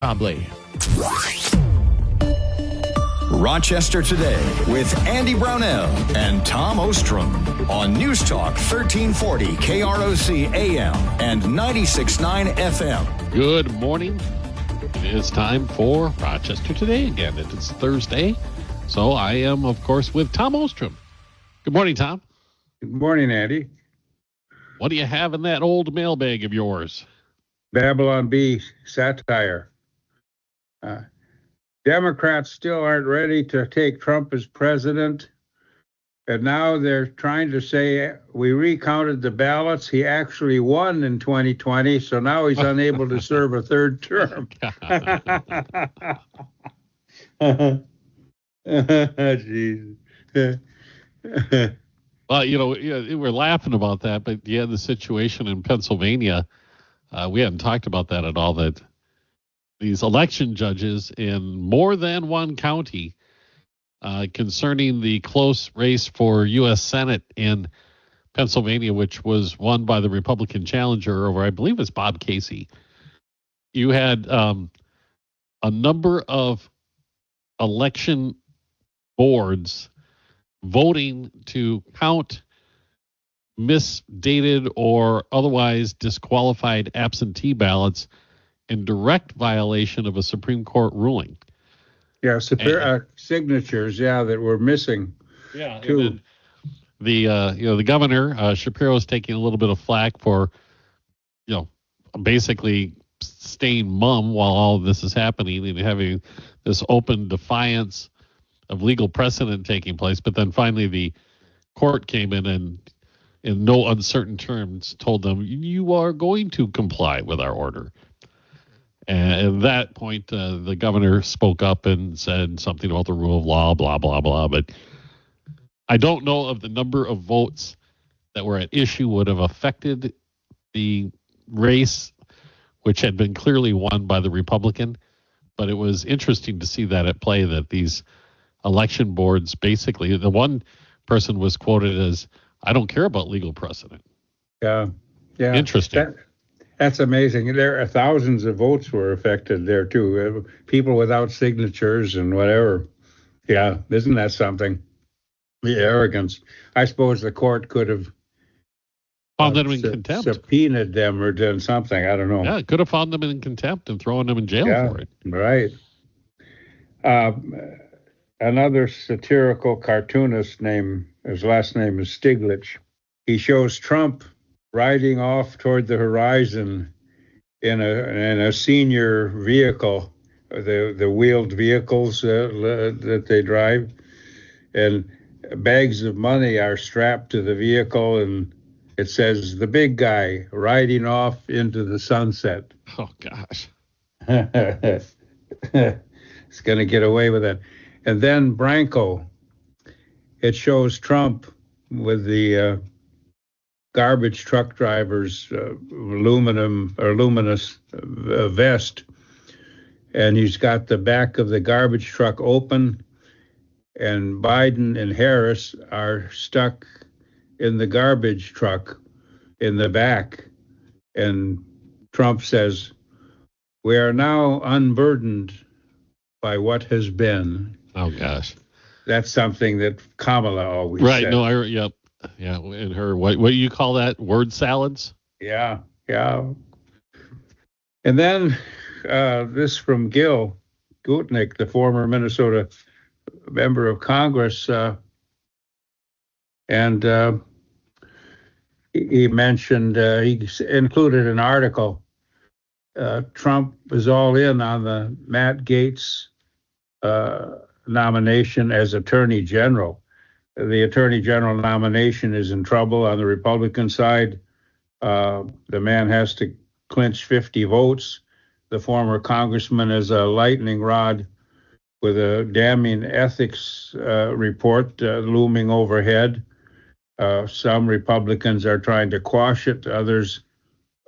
Probably. Rochester Today with Andy Brownell and Tom Ostrom on News Talk 1340 KROC AM and 96.9 FM. Good morning. It is time for Rochester Today again. It is Thursday, so I am, of course, with Tom Ostrom. Good morning, Tom. Good morning, Andy. What do you have in that old mailbag of yours? Babylon Bee satire. Democrats still aren't ready to take Trump as president. And now they're trying to say we recounted the ballots. He actually won in 2020, so now he's unable to serve a third term. Jeez. Well, we're laughing about that, but yeah, the situation in Pennsylvania, we hadn't talked about that at all, that these election judges in more than one county concerning the close race for U.S. Senate in Pennsylvania, which was won by the Republican challenger over, I believe it's Bob Casey. You had a number of election boards voting to count misdated or otherwise disqualified absentee ballots in direct violation of a Supreme Court ruling. Yeah, signatures, that were missing. Yeah, too. The governor Shapiro is taking a little bit of flack for, basically staying mum while all of this is happening and having this open defiance of legal precedent taking place. But then finally the court came in and, in no uncertain terms, told them, you are going to comply with our order. And at that point, the governor spoke up and said something about the rule of law, blah, blah, blah. But I don't know of the number of votes that were at issue would have affected the race, which had been clearly won by the Republican. But it was interesting to see that at play, that these election boards, basically, the one person was quoted as, I don't care about legal precedent. Yeah. Interesting. That's amazing. There are thousands of votes were affected there too. People without signatures and whatever. Yeah, isn't that something? The arrogance. I suppose the court could have found them in contempt, subpoenaed them or done something. I don't know. Yeah, could have found them in contempt and thrown them in jail for it. Right. Another satirical cartoonist his last name is Stiglitz. He shows Trump riding off toward the horizon in a senior vehicle, the wheeled vehicles that they drive, and bags of money are strapped to the vehicle, and it says the big guy riding off into the sunset. Oh gosh. It's going to get away with it. And then Branko, it shows Trump with the garbage truck driver's luminous vest, and he's got the back of the garbage truck open, and Biden and Harris are stuck in the garbage truck in the back, and Trump says, "We are now unburdened by what has been." Oh gosh, that's something that Kamala always right. said. No, yep. Yeah, and her, what do you call that? Word salads? Yeah. And then this from Gil Gutnick, the former Minnesota member of Congress, and he mentioned, he included an article. Trump was all in on the Matt Gaetz nomination as Attorney General. The Attorney General nomination is in trouble on the Republican side. The man has to clinch 50 votes. The former congressman is a lightning rod with a damning ethics report looming overhead. Some Republicans are trying to quash it, others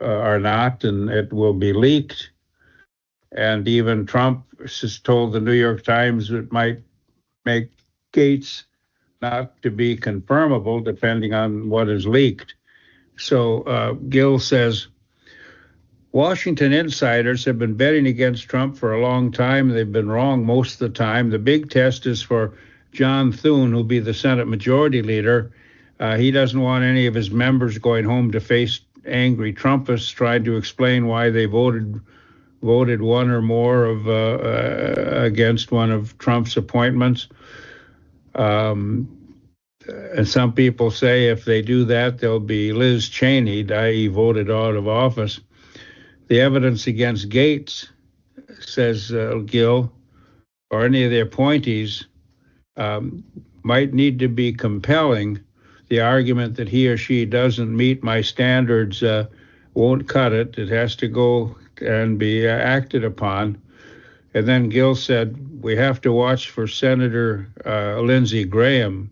are not, and it will be leaked. And even Trump has told the New York Times it might make Gaetz not to be confirmable, depending on what is leaked. So Gil says, Washington insiders have been betting against Trump for a long time. They've been wrong most of the time. The big test is for John Thune, who'll be the Senate Majority Leader. He doesn't want any of his members going home to face angry Trumpists trying to explain why they voted one or more of against one of Trump's appointments. And some people say if they do that, they'll be Liz Cheney, i.e. voted out of office. The evidence against Gates, says Gill, or any of the appointees, might need to be compelling. The argument that he or she doesn't meet my standards won't cut it. It has to go and be acted upon. And then Gill said, we have to watch for Senator Lindsey Graham,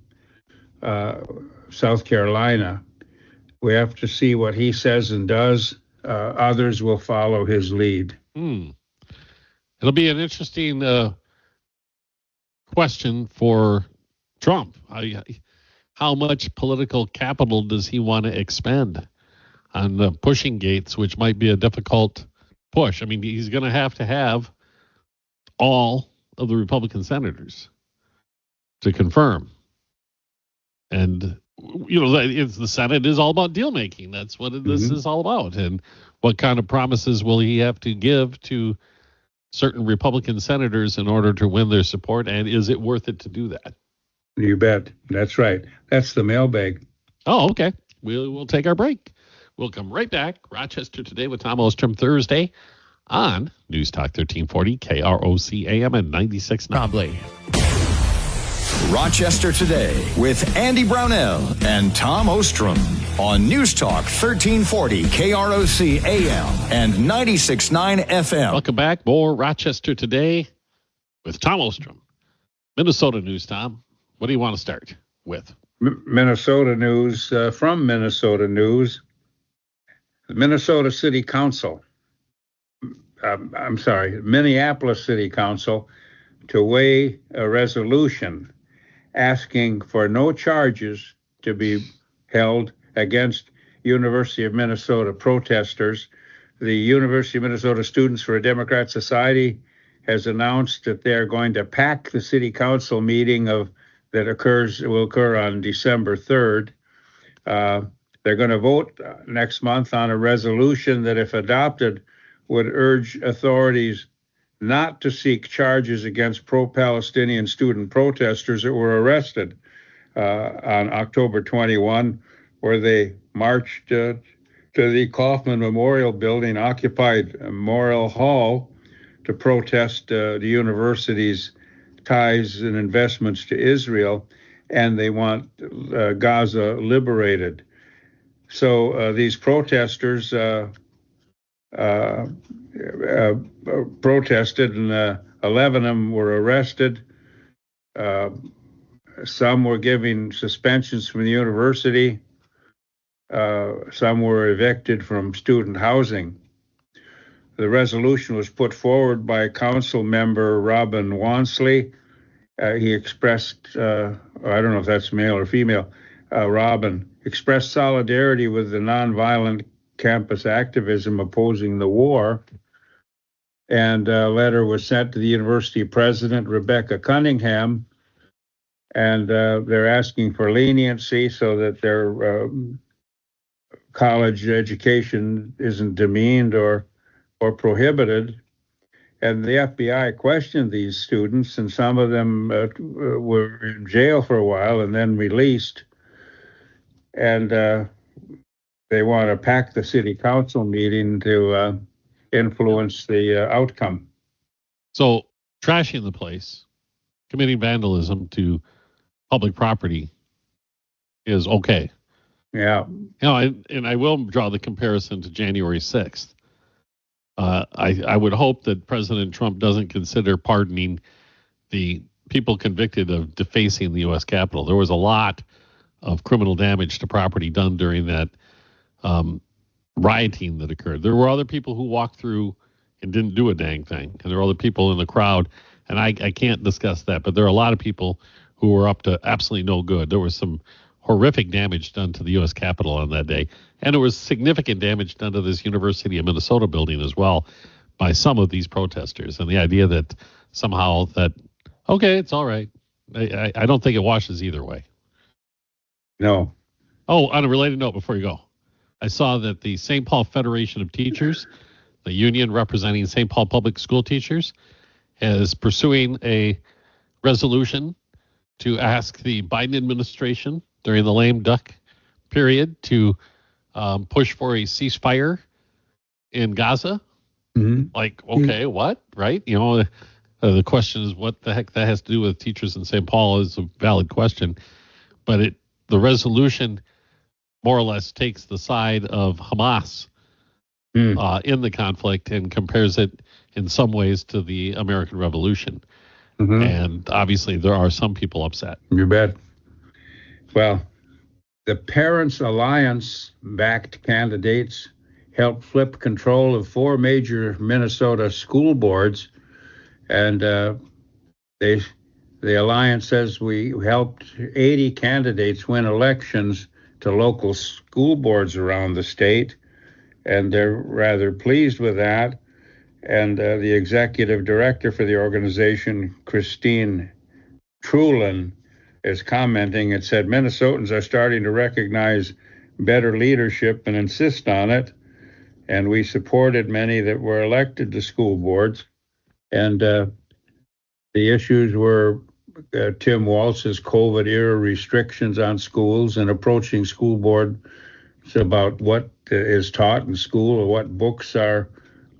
South Carolina. We have to see what he says and does. Others will follow his lead. It'll be an interesting question for Trump. How much political capital does he want to expend on pushing Gates, which might be a difficult push? I mean, he's going to have all of the Republican senators to confirm. And, the Senate is all about deal making. That's what this is all about. And what kind of promises will he have to give to certain Republican senators in order to win their support? And is it worth it to do that? You bet. That's right. That's the mailbag. Oh, okay. We'll take our break. We'll come right back. Rochester Today with Tom Ostrom, Thursday on News Talk 1340, KROC AM and 96.9. Probably. Rochester Today with Andy Brownell and Tom Ostrom on News Talk 1340, KROC AM and 96.9 FM. Welcome back. More Rochester Today with Tom Ostrom. Minnesota news, Tom. What do you want to start with? Minnesota news, from Minnesota News. The Minnesota City Council, Minneapolis City Council, to weigh a resolution asking for no charges to be held against University of Minnesota protesters. The University of Minnesota Students for a Democratic Society has announced that they're going to pack the city council meeting that will occur on December 3rd. They're going to vote next month on a resolution that, if adopted, would urge authorities not to seek charges against pro-Palestinian student protesters that were arrested on October 21, where they marched to the Kaufman Memorial Building, occupied Memorial Hall, to protest the university's ties and investments to Israel, and they want Gaza liberated. So these protesters protested, and 11 of them were arrested. Some were given suspensions from the university. Some were evicted from student housing. The resolution was put forward by Council Member Robin Wansley. He expressed, I don't know if that's male or female, Robin expressed solidarity with the nonviolent campus activism opposing the war. And a letter was sent to the university president, Rebecca Cunningham, and they're asking for leniency so that their college education isn't demeaned or prohibited. And the FBI questioned these students, and some of them were in jail for a while and then released. And they want to pack the city council meeting to influence the outcome. So trashing the place, committing vandalism to public property is okay. Yeah. And I will draw the comparison to January 6th. I would hope that President Trump doesn't consider pardoning the people convicted of defacing the U.S. Capitol. There was a lot of criminal damage to property done during that rioting that occurred. There were other people who walked through and didn't do a dang thing. And there were other people in the crowd, and I can't discuss that, but there are a lot of people who were up to absolutely no good. There was some horrific damage done to the U.S. Capitol on that day. And there was significant damage done to this University of Minnesota building as well by some of these protesters. And the idea that somehow that, okay, it's all right. I don't think it washes either way. No. Oh, on a related note, before you go, I saw that the St. Paul Federation of Teachers, the union representing St. Paul public school teachers, is pursuing a resolution to ask the Biden administration during the lame duck period to push for a ceasefire in Gaza. Mm-hmm. Like, okay, what? Right? You know, the question is what the heck that has to do with teachers in St. Paul is a valid question. But the resolution more or less takes the side of Hamas in the conflict and compares it in some ways to the American Revolution. Mm-hmm. And obviously there are some people upset. You bet. Well, the Parents Alliance backed candidates helped flip control of 4 major Minnesota school boards. And the alliance says we helped 80 candidates win elections to local school boards around the state. And they're rather pleased with that. And the executive director for the organization, Christine Trulin, is commenting and said, Minnesotans are starting to recognize better leadership and insist on it. And we supported many that were elected to school boards. And the issues were Tim Walz's COVID-era restrictions on schools and approaching school board about what is taught in school or what books are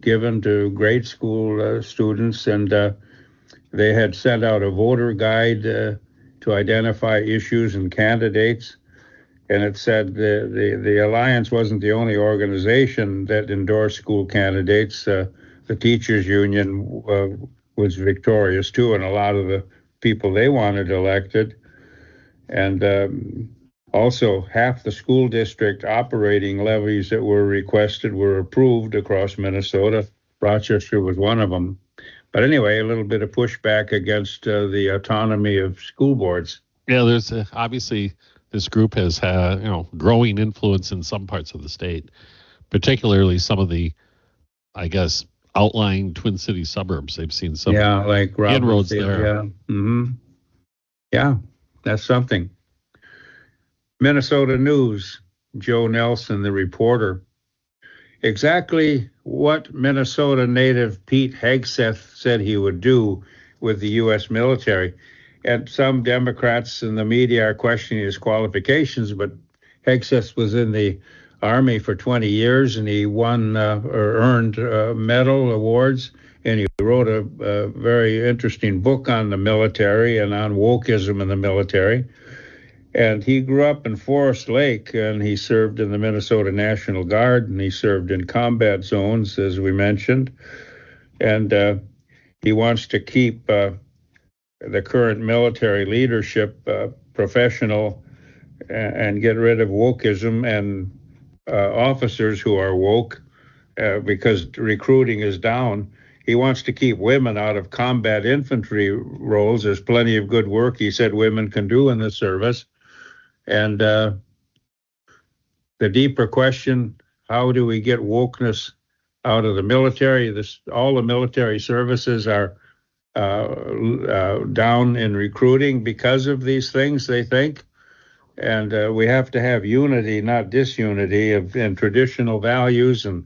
given to grade school students. And they had sent out a voter guide to identify issues and candidates. And it said the Alliance wasn't the only organization that endorsed school candidates. The teachers union was victorious too, and a lot of the people they wanted elected. And also half the school district operating levies that were requested were approved across Minnesota. Rochester was one of them. But anyway, a little bit of pushback against the autonomy of school boards. Yeah, there's obviously this group has had growing influence in some parts of the state, particularly some of the, I guess, outlying Twin Cities suburbs. They've seen some like inroads there. Yeah, mm-hmm. Yeah, that's something. Minnesota News, Joe Nelson, the reporter. Exactly what Minnesota native Pete Hegseth said he would do with the U.S. military. And some Democrats in the media are questioning his qualifications, but Hegseth was in the Army for 20 years, and he won or earned medal awards, and he wrote a very interesting book on the military and on wokeism in the military. And he grew up in Forest Lake, and he served in the Minnesota National Guard, and he served in combat zones, as we mentioned. And he wants to keep the current military leadership professional and get rid of wokeism and officers who are woke because recruiting is down. He wants to keep women out of combat infantry roles. There's plenty of good work, he said, women can do in the service. And the deeper question, how do we get wokeness out of the military? All the military services are down in recruiting because of these things, they think. And we have to have unity, not disunity, in traditional values and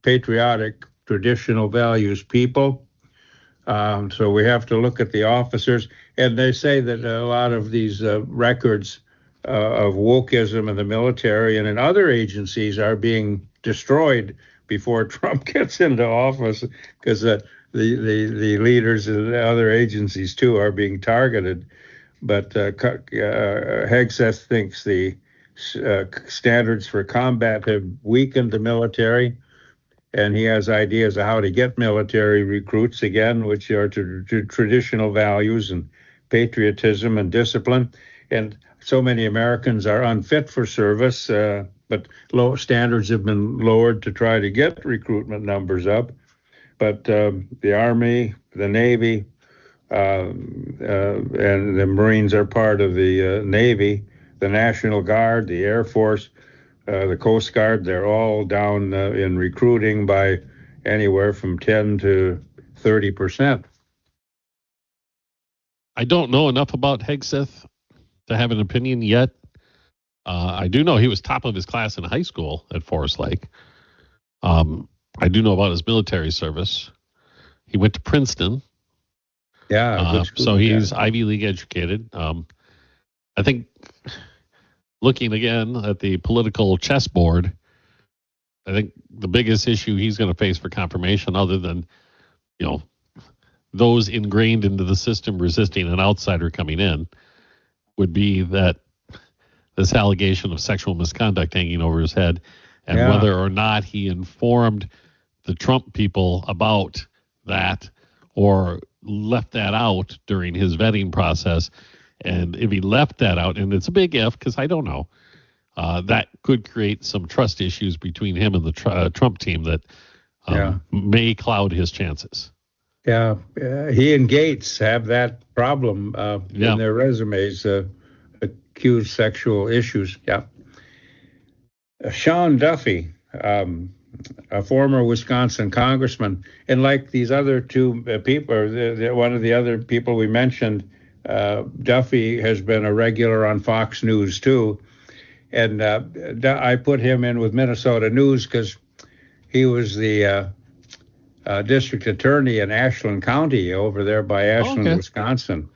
patriotic traditional values people. So we have to look at the officers. And they say that a lot of these records of wokeism in the military and in other agencies are being destroyed before Trump gets into office, because the leaders of the other agencies too are being targeted. But Hegseth thinks the standards for combat have weakened the military, and he has ideas of how to get military recruits again, which are to traditional values and patriotism and discipline. And so many Americans are unfit for service, but low standards have been lowered to try to get recruitment numbers up. But the Army, the Navy, and the Marines are part of the Navy, the National Guard, the Air Force, the Coast Guard, they're all down in recruiting by anywhere from 10 to 30%. I don't know enough about Hegseth to have an opinion yet. I do know he was top of his class in high school at Forest Lake. I do know about his military service. He went to Princeton. Yeah. So he's Ivy League educated. I think looking again at the political chessboard, I think the biggest issue he's going to face for confirmation, other than, those ingrained into the system resisting an outsider coming in, would be that this allegation of sexual misconduct hanging over his head, and whether or not he informed the Trump people about that or left that out during his vetting process. And if he left that out, and it's a big if because I don't know, that could create some trust issues between him and the Trump team that may cloud his chances. Yeah, he and Gates have that problem in their resumes, accused sexual issues. Yeah. Sean Duffy, a former Wisconsin congressman, and like these other two people, or one of the other people we mentioned, Duffy has been a regular on Fox News too. And I put him in with Minnesota News because he was the district attorney in Ashland County over there by Ashland, Wisconsin.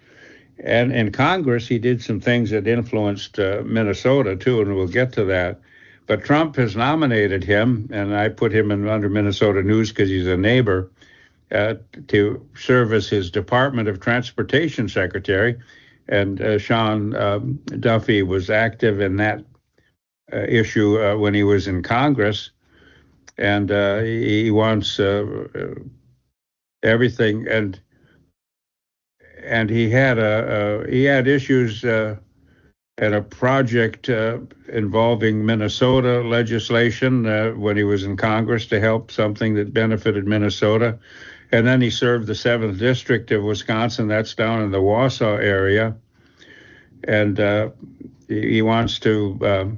And in Congress, he did some things that influenced Minnesota too, and we'll get to that. But Trump has nominated him, and I put him under Minnesota News because he's a neighbor, to serve as his Department of Transportation secretary. And Sean Duffy was active in that issue when he was in Congress. And he wants everything, and he had issues and a project involving Minnesota legislation when he was in Congress to help something that benefited Minnesota. And then he served the 7th District of Wisconsin. That's down in the Wausau area. And he wants to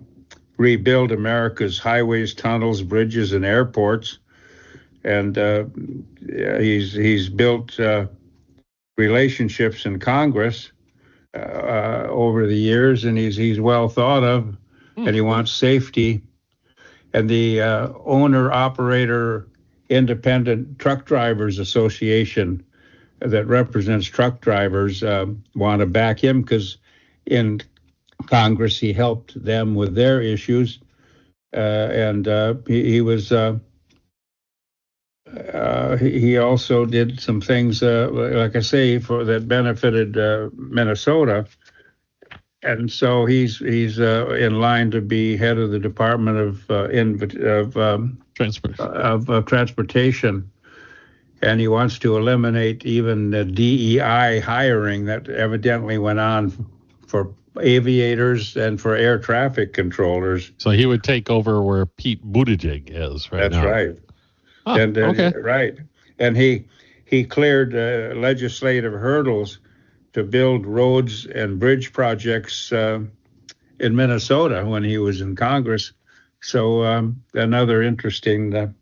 rebuild America's highways, tunnels, bridges, and airports. And he's built relationships in Congress over the years, and he's well thought of, and he wants safety. And the owner-operator Independent Truck Drivers Association that represents truck drivers want to back him because in Congress he helped them with their issues, and he was he also did some things like I say that benefited Minnesota, and so he's in line to be head of the Department of Transportation, and he wants to eliminate even the DEI hiring that evidently went on for aviators and for air traffic controllers. So he would take over where Pete Buttigieg is right now. That's right. Oh, and okay. Right. And he cleared legislative hurdles to build roads and bridge projects in Minnesota when he was in Congress. So another interesting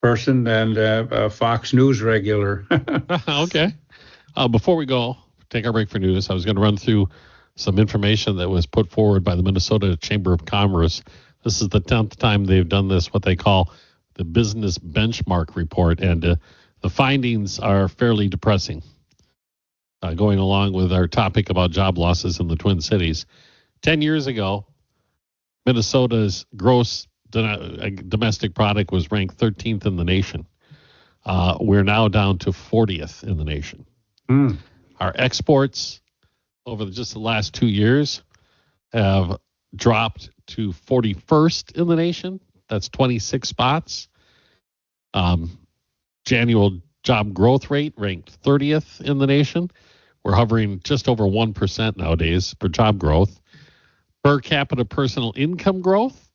person and a Fox News regular. Okay. Before we go, take our break for news, I was going to run through some information that was put forward by the Minnesota Chamber of Commerce. This is the 10th time they've done this, what they call the Business Benchmark Report, and the findings are fairly depressing. Going along with our topic about job losses in the Twin Cities. 10 years ago, Minnesota's gross domestic product was ranked 13th in the nation. We're now down to 40th in the nation. Our exports over just the last 2 years have dropped to 41st in the nation. That's 26 spots. Annual job growth rate ranked 30th in the nation. We're hovering just over 1% nowadays for job growth. Per capita personal income growth,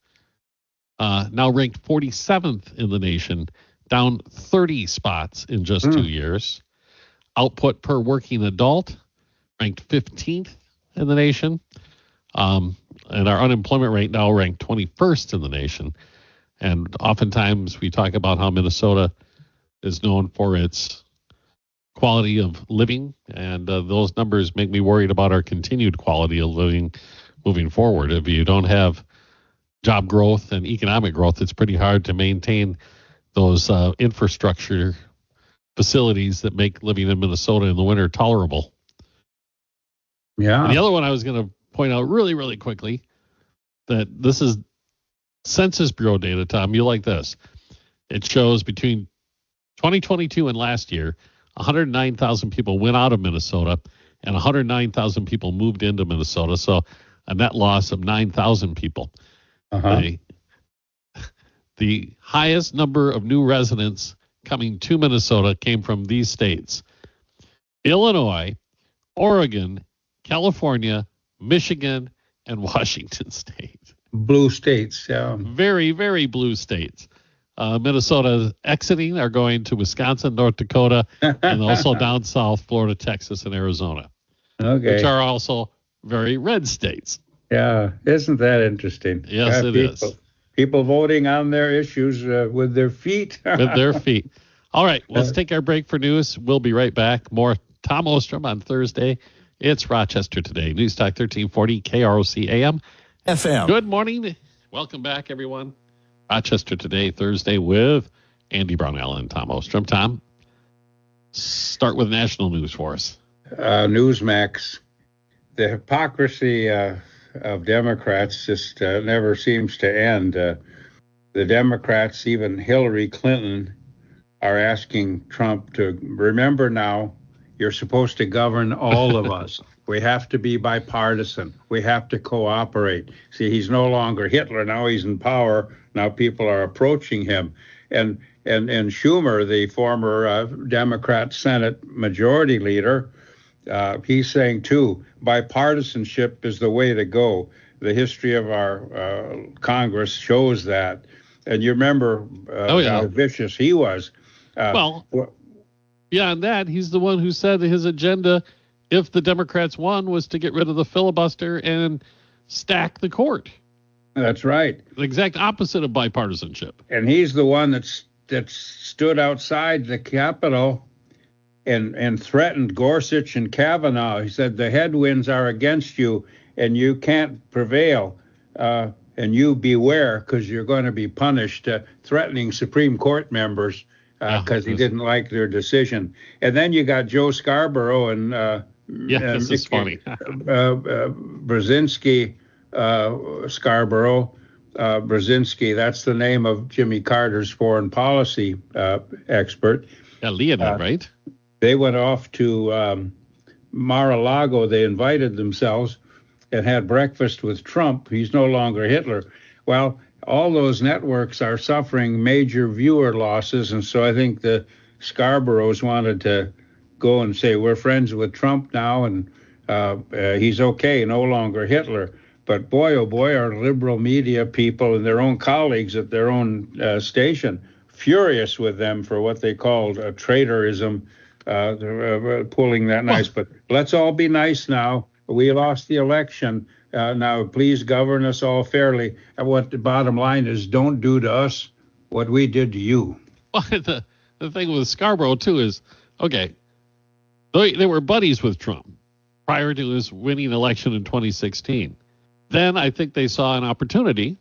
now ranked 47th in the nation, down 30 spots in just 2 years. Output per working adult, ranked 15th in the nation. and our unemployment rate now ranked 21st in the nation. And oftentimes we talk about how Minnesota is known for its quality of living, and those numbers make me worried about our continued quality of living moving forward. If you don't have job growth and economic growth, it's pretty hard to maintain those infrastructure facilities that make living in Minnesota in the winter tolerable. Yeah. And the other one I was going to point out really, really quickly, that this is Census Bureau data, Tom. You like this. It shows between 2022 and last year, 109,000 people went out of Minnesota and 109,000 people moved into Minnesota. So a net loss of 9,000 people. The highest number of new residents coming to Minnesota came from these states: Illinois, Oregon, California, Michigan, and Washington State. Blue states, yeah. Very, very blue states. Minnesota exiting are going to Wisconsin, North Dakota, and also down south, Florida, Texas, and Arizona, Okay. which are also very red states. Yeah, isn't that interesting? Yes, it is. People voting on their issues with their feet. With their feet. All right, let's take our break for news. We'll be right back. More Tom Ostrom on Thursday. It's Rochester Today. News Talk 1340 KROC AM. FM. Good morning. Welcome back, everyone. Rochester Today, Thursday, with Andy Brownell and Tom Ostrom. Tom, start with national news for us. Newsmax. The hypocrisy of Democrats just never seems to end. The Democrats, even Hillary Clinton, are asking Trump to remember now, you're supposed to govern all of us. We have to be bipartisan. We have to cooperate. See, he's no longer Hitler. Now he's in power. Now people are approaching him. And Schumer, the former Democrat Senate Majority Leader, he's saying, too, bipartisanship is the way to go. The history of our Congress shows that. And you remember how vicious he was. Beyond that, he's the one who said his agenda, if the Democrats won, was to get rid of the filibuster and stack the court. That's right. The exact opposite of bipartisanship. And he's the one that stood outside the Capitol and threatened Gorsuch and Kavanaugh. He said the headwinds are against you and you can't prevail. And you beware, because you're going to be punished, threatening Supreme Court members because he didn't like their decision. And then you got Joe Scarborough and this is funny. Brzezinski, Scarborough, Brzezinski, that's the name of Jimmy Carter's foreign policy expert. Yeah, Leonid, right? They went off to Mar-a-Lago. They invited themselves and had breakfast with Trump. He's no longer Hitler. Well, all those networks are suffering major viewer losses, and so I think the Scarboroughs wanted to go and say, we're friends with Trump now, and he's okay, no longer Hitler. But boy, oh boy, our liberal media people and their own colleagues at their own station furious with them for what they called traitorism, pulling that nice. But let's all be nice now. We lost the election. Now, please govern us all fairly. And what the bottom line is, don't do to us what we did to you. Well, the thing with Scarborough, too, is, okay, they were buddies with Trump prior to his winning election in 2016. Then I think they saw an opportunity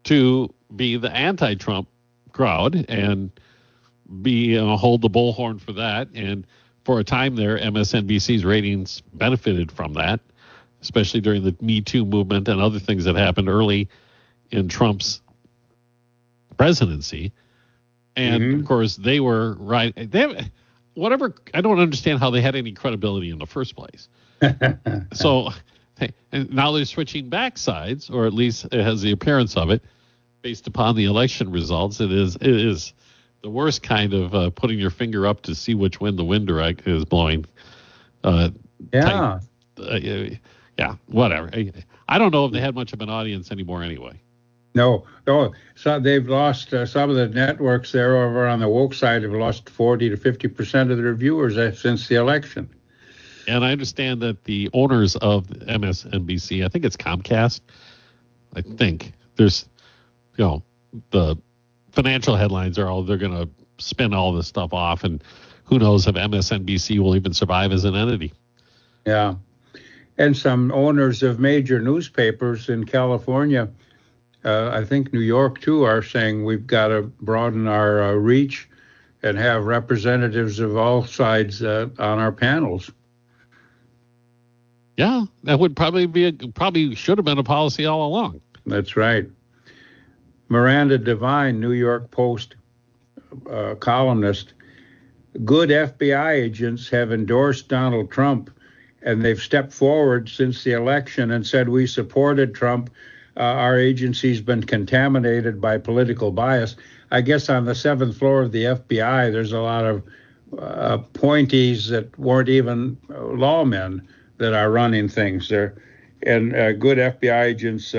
to be the anti-Trump crowd and hold the bullhorn for that. And for a time there, MSNBC's ratings benefited from that, especially during the Me Too movement and other things that happened early in Trump's presidency. And of course, they were right. I don't understand how they had any credibility in the first place. So and now they're switching back sides, or at least it has the appearance of it, based upon the election results. It is the worst kind of putting your finger up to see which wind the wind is blowing. Yeah, whatever. I don't know if they had much of an audience anymore anyway. No. So they've lost some of the networks there over on the woke side have lost 40 to 50% of their viewers since the election. And I understand that the owners of MSNBC, I think it's Comcast, I think there's, the financial headlines are they're going to spin all this stuff off, and who knows if MSNBC will even survive as an entity. Yeah. And some owners of major newspapers in California, I think New York too, are saying we've got to broaden our reach and have representatives of all sides on our panels. Yeah, that would probably should have been a policy all along. That's right. Miranda Devine, New York Post columnist, good FBI agents have endorsed Donald Trump, and they've stepped forward since the election and said, we supported Trump. Our agency's been contaminated by political bias. I guess on the 7th floor of the FBI, there's a lot of appointees that weren't even lawmen that are running things there. And good FBI agents,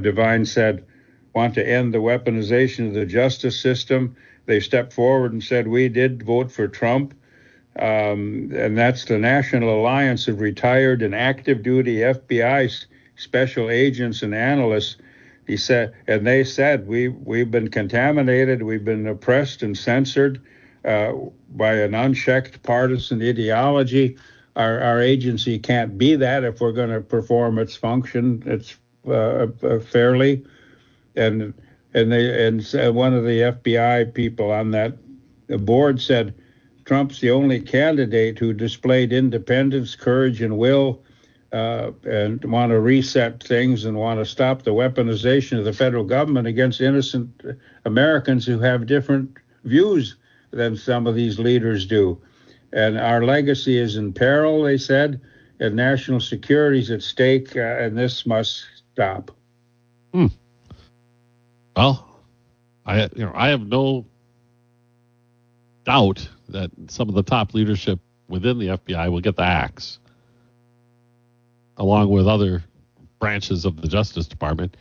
Devine said, want to end the weaponization of the justice system. They stepped forward and said, we did vote for Trump. And that's the National Alliance of Retired and Active Duty FBI Special Agents and Analysts. He said, and they said, we've been contaminated, we've been oppressed and censored by an unchecked partisan ideology. Our agency can't be that if we're going to perform its function. It's fairly. And one of the FBI people on that board said, Trump's the only candidate who displayed independence, courage, and will, and want to reset things and want to stop the weaponization of the federal government against innocent Americans who have different views than some of these leaders do. And our legacy is in peril, they said, and national security is at stake, and this must stop. Well, I have no doubt that some of the top leadership within the FBI will get the axe, along with other branches of the Justice Department.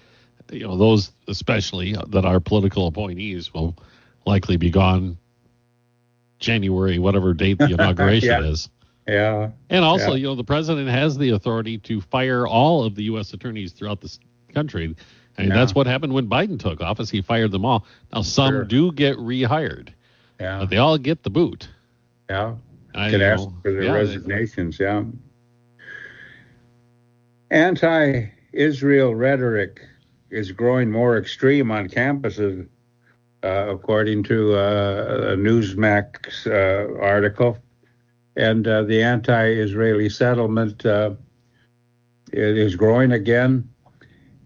Those especially that are political appointees will likely be gone January, whatever date the inauguration is. Yeah. And also, the president has the authority to fire all of the U.S. attorneys throughout the country. And that's what happened when Biden took office. He fired them all. Now, some do get rehired, but they all get the boot. Yeah. Could ask for their resignations, Anti-Israel rhetoric is growing more extreme on campuses, according to a Newsmax article. And the anti-Israeli settlement is growing again.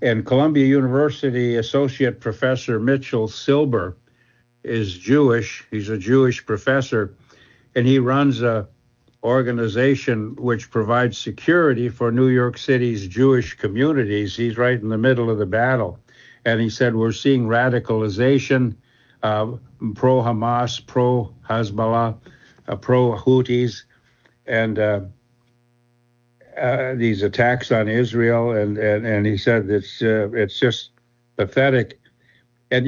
And Columbia University Associate Professor Mitchell Silber is Jewish. He's a Jewish professor, and he runs a organization which provides security for New York City's Jewish communities. He's right in the middle of the battle. And he said, we're seeing radicalization, pro-Hamas, pro-Hezbollah, pro-Houthis, and these attacks on Israel. And he said it's just pathetic. And,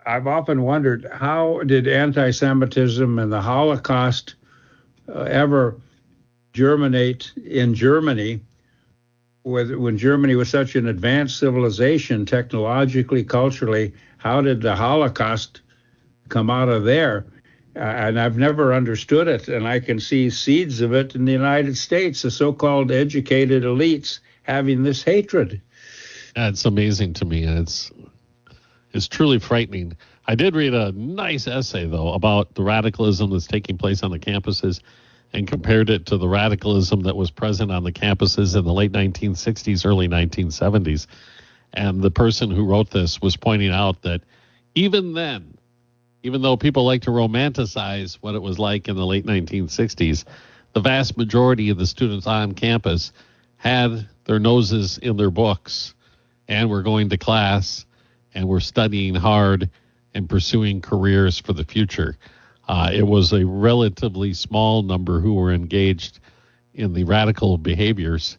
I've often wondered, how did anti-Semitism and the Holocaust ever germinate in Germany, when Germany was such an advanced civilization, technologically, culturally? How did the Holocaust come out of there? And I've never understood it, and I can see seeds of it in the United States, the so-called educated elites having this hatred. It's amazing to me. It's truly frightening. I did read a nice essay, though, about the radicalism that's taking place on the campuses and compared it to the radicalism that was present on the campuses in the late 1960s, early 1970s. And the person who wrote this was pointing out that even then, even though people like to romanticize what it was like in the late 1960s, the vast majority of the students on campus had their noses in their books and were going to class and were studying hard and pursuing careers for the future. It was a relatively small number who were engaged in the radical behaviors.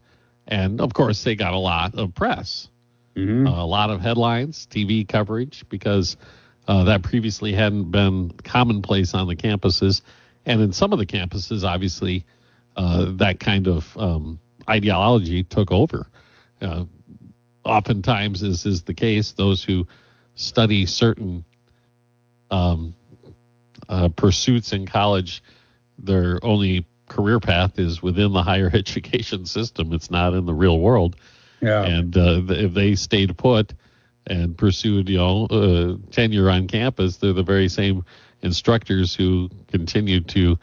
And, of course, they got a lot of press, a lot of headlines, TV coverage, because that previously hadn't been commonplace on the campuses. And in some of the campuses, obviously, that kind of ideology took over. Oftentimes, as is the case, those who study certain pursuits in college, their only career path is within the higher education system. It's not in the real world. Yeah. And if they stayed put and pursued, tenure on campus, they're the very same instructors who continue to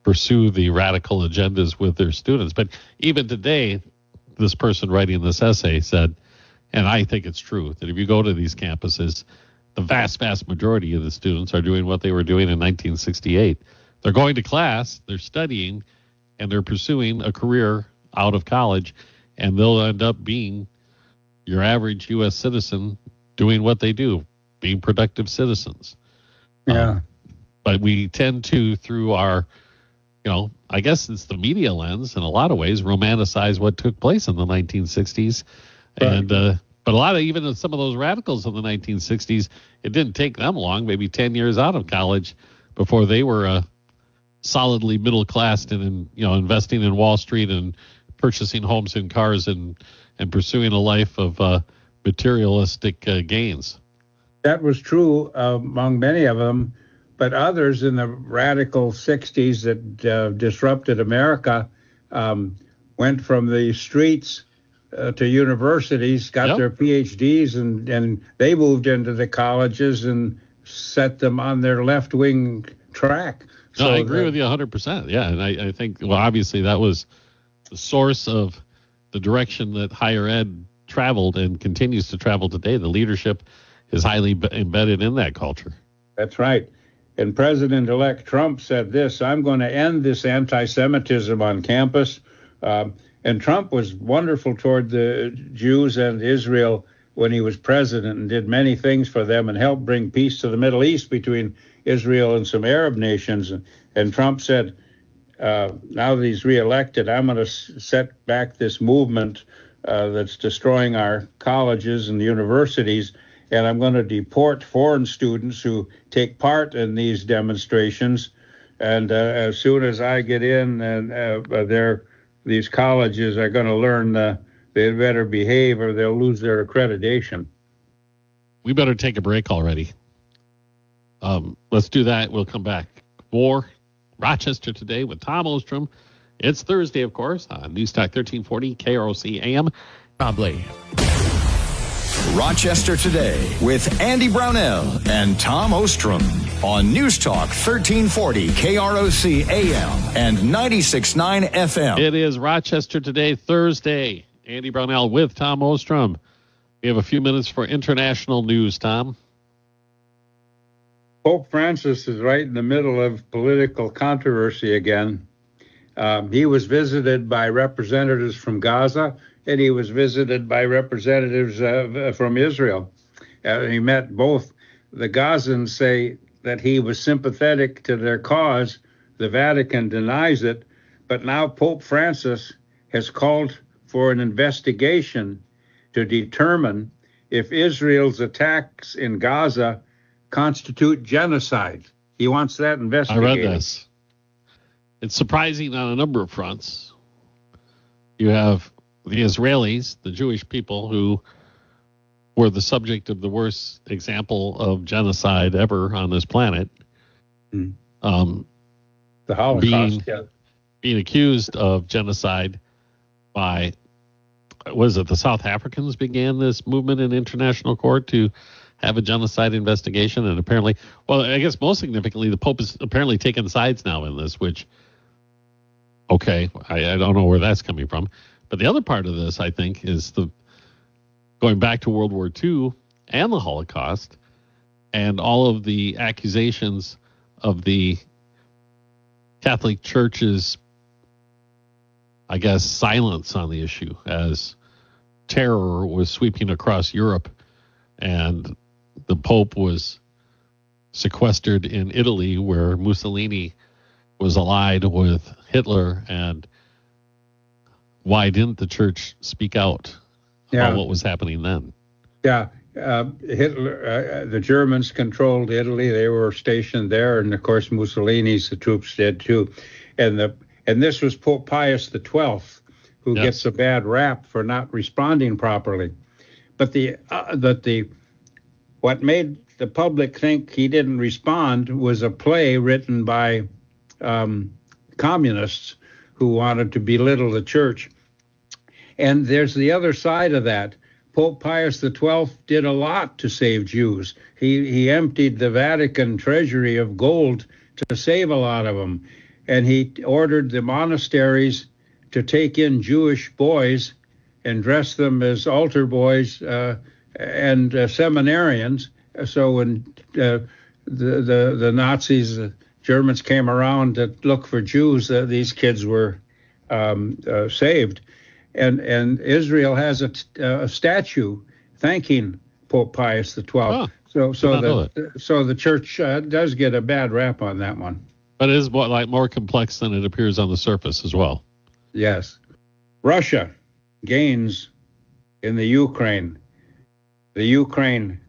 pursue the radical agendas with their students. But even today, this person writing this essay said, and I think it's true, that if you go to these campuses, the vast, vast majority of the students are doing what they were doing in 1968. They're going to class, they're studying, and they're pursuing a career out of college, and they'll end up being your average U.S. citizen doing what they do, being productive citizens. Yeah. But we tend to, through our, I guess it's the media lens in a lot of ways, romanticize what took place in the 1960s. Right. And but a lot of, even some of those radicals in the 1960s, it didn't take them long, maybe 10 years out of college, before they were solidly middle class and investing in Wall Street and purchasing homes and cars and pursuing a life of materialistic gains. That was true among many of them, but others in the radical 60s that disrupted America went from the streets to universities, got their PhDs, and they moved into the colleges and set them on their left-wing track. No, I agree with you 100%. Yeah, and I think, obviously that was the source of the direction that higher ed traveled and continues to travel today. The leadership is highly embedded in that culture. That's right. And President-elect Trump said this: I'm going to end this anti-Semitism on campus. And Trump was wonderful toward the Jews and Israel when he was president and did many things for them and helped bring peace to the Middle East between Israel and some Arab nations. And Trump said, now that he's reelected, I'm going to set back this movement that's destroying our colleges and universities, and I'm going to deport foreign students who take part in these demonstrations. And as soon as I get in, and these colleges are going to learn they better behave or they'll lose their accreditation. We better take a break already. Let's do that. We'll come back. More Rochester Today with Tom Ostrom. It's Thursday, of course, on News Talk 1340 KROC AM. Probably. Rochester Today with Andy Brownell and Tom Ostrom on News Talk 1340 KROC AM and 96.9 FM. It is Rochester Today, Thursday. Andy Brownell with Tom Ostrom. We have a few minutes for international news, Tom. Pope Francis is right in the middle of political controversy again. He was visited by representatives from Gaza, and he was visited by representatives from Israel. He met both. The Gazans say that he was sympathetic to their cause. The Vatican denies it. But now Pope Francis has called for an investigation to determine if Israel's attacks in Gaza constitute genocide. He wants that investigated. I read this. It's surprising on a number of fronts. You have the Israelis, the Jewish people, who were the subject of the worst example of genocide ever on this planet. The Holocaust, being accused of genocide by, was it the South Africans began this movement in international court to have a genocide investigation? And apparently, well, I guess most significantly, the Pope is apparently taking sides now in this, which, okay, I don't know where that's coming from. But the other part of this, I think, is the going back to World War II and the Holocaust and all of the accusations of the Catholic Church's, I guess, silence on the issue as terror was sweeping across Europe and the Pope was sequestered in Italy, where Mussolini was allied with Hitler. And why didn't the church speak out about what was happening then? Yeah, Hitler, the Germans controlled Italy. They were stationed there, and of course Mussolini's the troops did too. And And this was Pope Pius XII, who Yes. gets a bad rap for not responding properly. But what made the public think he didn't respond was a play written by communists who wanted to belittle the church. And there's the other side of that. Pope Pius XII did a lot to save Jews. He emptied the Vatican treasury of gold to save a lot of them. And he ordered the monasteries to take in Jewish boys and dress them as altar boys and seminarians. So when the Nazis, the Germans came around to look for Jews, these kids were saved. And Israel has a statue thanking Pope Pius XII. Oh, so did the church does get a bad rap on that one. But it is more complex than it appears on the surface as well. Yes. Russia gains in the Ukraine. The Ukraine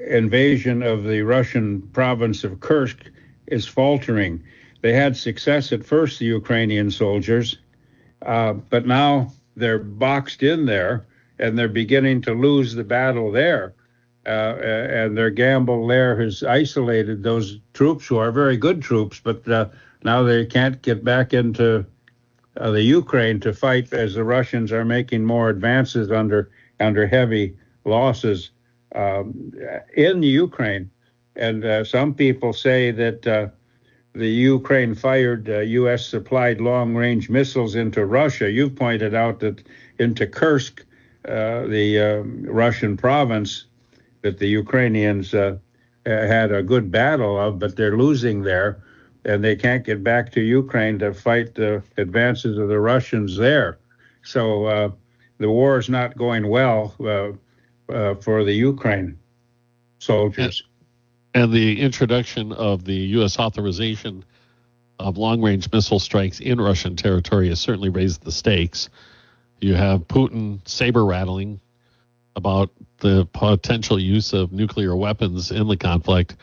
invasion of the Russian province of Kursk is faltering. They had success at first, the Ukrainian soldiers, but now they're boxed in there and they're beginning to lose the battle there. And their gamble there has isolated those troops who are very good troops, but now they can't get back into the Ukraine to fight as the Russians are making more advances under heavy losses in Ukraine. And some people say that the Ukraine fired U.S. supplied long-range missiles into Russia. You've pointed out that into Kursk, the Russian province, that the Ukrainians had a good battle of, but they're losing there, and they can't get back to Ukraine to fight the advances of the Russians there. So the war is not going well for the Ukraine soldiers. And the introduction of the U.S. authorization of long-range missile strikes in Russian territory has certainly raised the stakes. You have Putin saber-rattling about the potential use of nuclear weapons in the conflict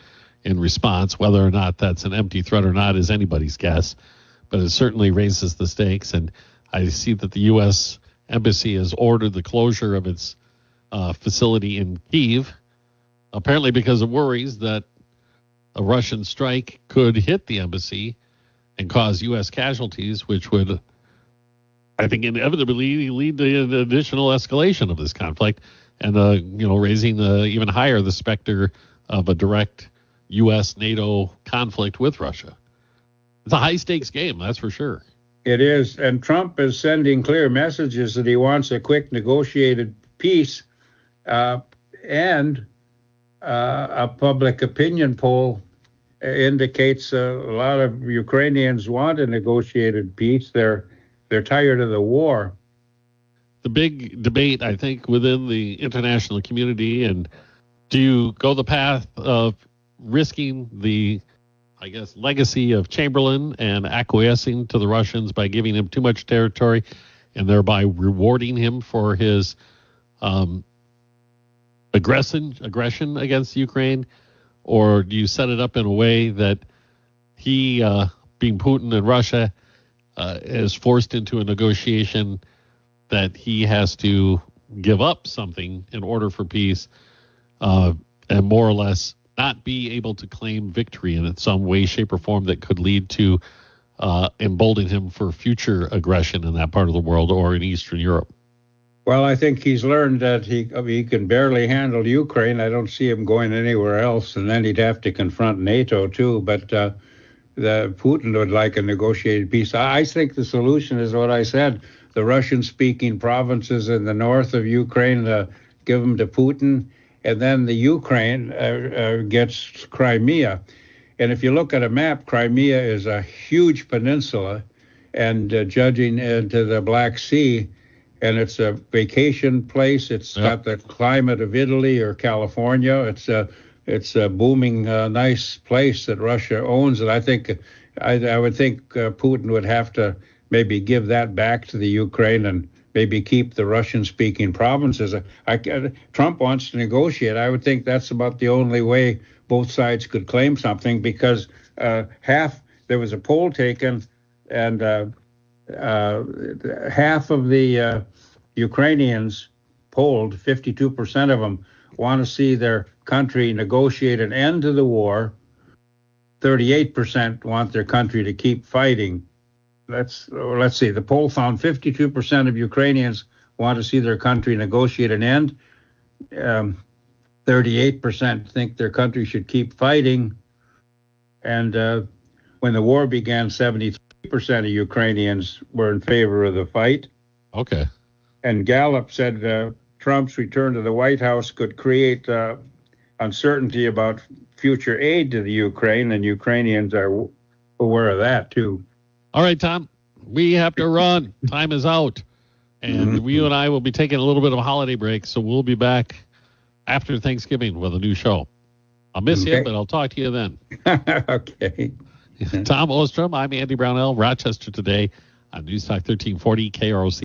in response. Whether or not that's an empty threat or not is anybody's guess, but it certainly raises the stakes. And I see that the U.S. Embassy has ordered the closure of its facility in Kyiv, apparently because of worries that a Russian strike could hit the embassy and cause U.S. casualties, which would, I think, inevitably lead to an additional escalation of this conflict and, raising even higher the specter of a direct U.S.-NATO conflict with Russia. It's a high-stakes game, that's for sure. It is, and Trump is sending clear messages that he wants a quick negotiated peace, and a public opinion poll indicates a lot of Ukrainians want a negotiated peace. They're tired of the war. The big debate, I think, within the international community, and do you go the path of risking the, legacy of Chamberlain and acquiescing to the Russians by giving him too much territory and thereby rewarding him for his aggression against Ukraine? Or do you set it up in a way that he, being Putin and Russia, is forced into a negotiation that he has to give up something in order for peace, and more or less not be able to claim victory in some way, shape, or form that could lead to embolden him for future aggression in that part of the world or in Eastern Europe? Well, I think he's learned that he can barely handle Ukraine. I don't see him going anywhere else, and then he'd have to confront NATO too. But the Putin would like a negotiated peace. I think the solution is what I said: the Russian-speaking provinces in the north of Ukraine, give them to Putin, and then the Ukraine gets Crimea. And if you look at a map, Crimea is a huge peninsula, and judging into the Black Sea. And it's a vacation place. It's got the climate of Italy or California. It's a booming, nice place that Russia owns. And I think I would think Putin would have to maybe give that back to the Ukraine and maybe keep the Russian-speaking provinces. Trump wants to negotiate. I would think that's about the only way both sides could claim something, because half there was a poll taken, and half of the Ukrainians polled, 52% of them, want to see their country negotiate an end to the war. 38% want their country to keep fighting. Let's see. The poll found 52% of Ukrainians want to see their country negotiate an end. 38% think their country should keep fighting. And when the war began, 73% of Ukrainians were in favor of the fight. Okay. And Gallup said Trump's return to the White House could create uncertainty about future aid to the Ukraine, and Ukrainians are aware of that too. All right, Tom, we have to run. Time is out. And you and I will be taking a little bit of a holiday break, so we'll be back after Thanksgiving with a new show. I'll miss you, but I'll talk to you then. Okay. Tom Ostrom, I'm Andy Brownell, Rochester Today on News Talk 1340 KROC.